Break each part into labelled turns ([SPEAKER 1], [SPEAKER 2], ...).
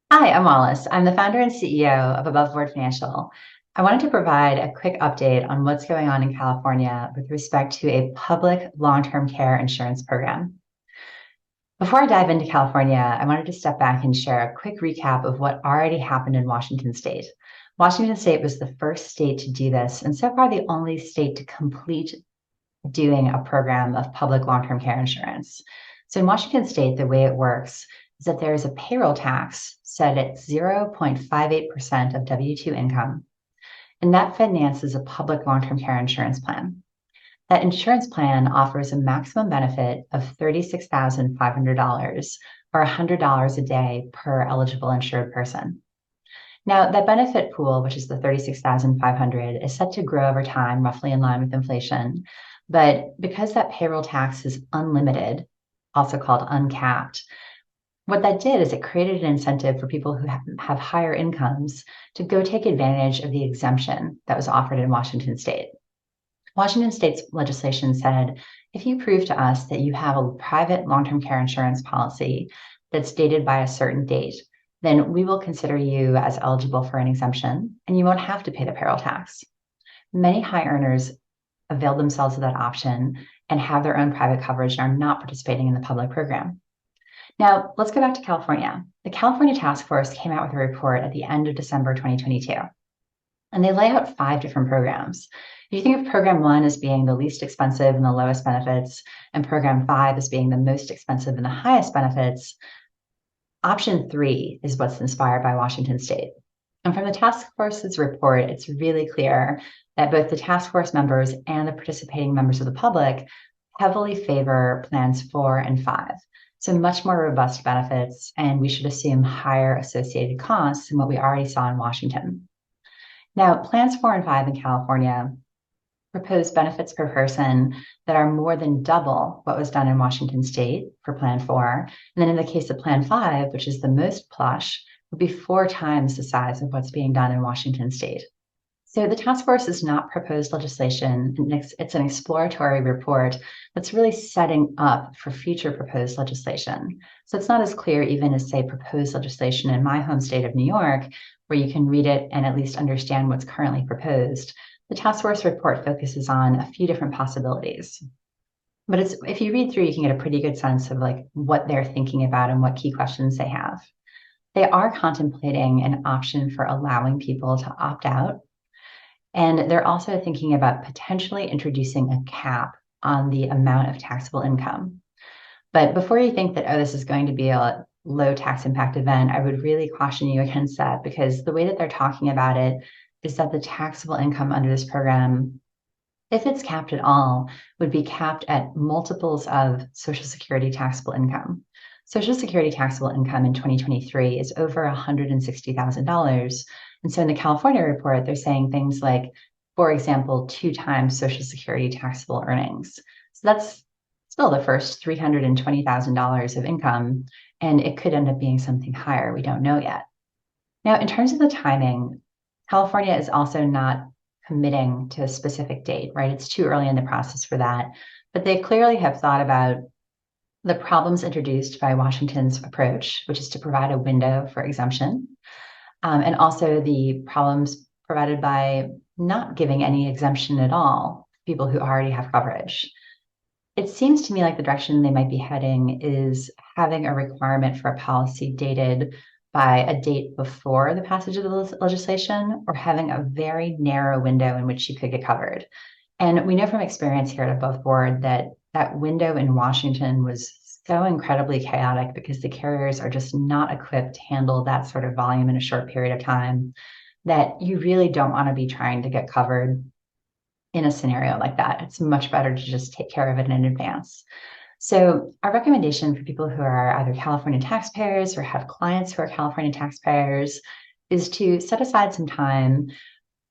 [SPEAKER 1] Hi, I'm Wallace. I'm the founder and CEO of Above Board Financial. I wanted to provide a quick update on what's going on in California with respect to a public long-term care insurance program. Before I dive into California, I wanted to step back and share a quick recap of what already happened in Washington State. Washington State was the first state to do this, and so far the only state to complete doing a program of public long-term care insurance. So in Washington State, the way it works is that there is a payroll tax set at 0.58% of W-2 income, and that finances a public long-term care insurance plan. That insurance plan offers a maximum benefit of $36,500 or $100 a day per eligible insured person. Now, that benefit pool, which is the 36,500, is set to grow over time, roughly in line with inflation. But because that payroll tax is unlimited, also called uncapped, what that did is it created an incentive for people who have higher incomes to go take advantage of the exemption that was offered in Washington State. Washington State's legislation said, if you prove to us that you have a private long-term care insurance policy that's dated by a certain date, then we will consider you as eligible for an exemption and you won't have to pay the payroll tax. Many high earners avail themselves of that option and have their own private coverage and are not participating in the public program. Now, let's go back to California. The California Task Force came out with a report at the end of December 2022, and they lay out 5 different programs. If you think of program 1 as being the least expensive and the lowest benefits, and program 5 as being the most expensive and the highest benefits, option 3 is what's inspired by Washington State. And from the task force's report, it's really clear that both the task force members and the participating members of the public heavily favor plans 4 and 5. So much more robust benefits, and we should assume higher associated costs than what we already saw in Washington. Now, plans 4 and 5 in California propose benefits per person that are more than double what was done in Washington State for Plan 4. And then in the case of Plan 5, which is the most plush, would be 4 times the size of what's being done in Washington State. So the task force is not proposed legislation. It's an exploratory report that's really setting up for future proposed legislation. So it's not as clear even as, say, proposed legislation in my home state of New York, where you can read it and at least understand what's currently proposed. The task force report focuses on a few different possibilities. But if you read through, you can get a pretty good sense of like what they're thinking about and what key questions they have. They are contemplating an option for allowing people to opt out. And they're also thinking about potentially introducing a cap on the amount of taxable income. But before you think that, oh, this is going to be a low tax impact event, I would really caution you against that, because the way that they're talking about it is that the taxable income under this program, if it's capped at all, would be capped at multiples of Social Security taxable income. Social Security taxable income in 2023 is over $160,000. And so in the California report, they're saying things like, for example, 2 times Social Security taxable earnings. So that's still the first $320,000 of income, and it could end up being something higher. We don't know yet. Now, in terms of the timing, California is also not committing to a specific date, right? It's too early in the process for that. But they clearly have thought about the problems introduced by Washington's approach, which is to provide a window for exemption, and also the problems provided by not giving any exemption at all to people who already have coverage. It seems to me like the direction they might be heading is having a requirement for a policy dated by a date before the passage of the legislation, or having a very narrow window in which you could get covered. And we know from experience here at Above Board that that window in Washington was so incredibly chaotic because the carriers are just not equipped to handle that sort of volume in a short period of time, that you really don't want to be trying to get covered in a scenario like that. It's much better to just take care of it in advance. So our recommendation for people who are either California taxpayers or have clients who are California taxpayers is to set aside some time,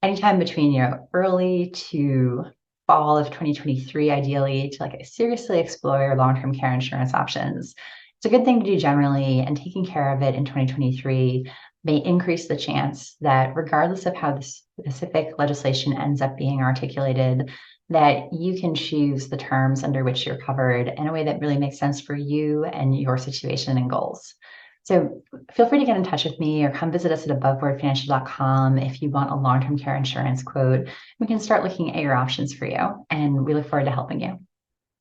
[SPEAKER 1] anytime between early to fall of 2023, ideally, to like seriously explore your long-term care insurance options. It's a good thing to do generally, and taking care of it in 2023 may increase the chance that regardless of how the specific legislation ends up being articulated, that you can choose the terms under which you're covered in a way that really makes sense for you and your situation and goals. So feel free to get in touch with me or come visit us at aboveboardfinancial.com if you want a long-term care insurance quote. We can start looking at your options for you, and we look forward to helping you.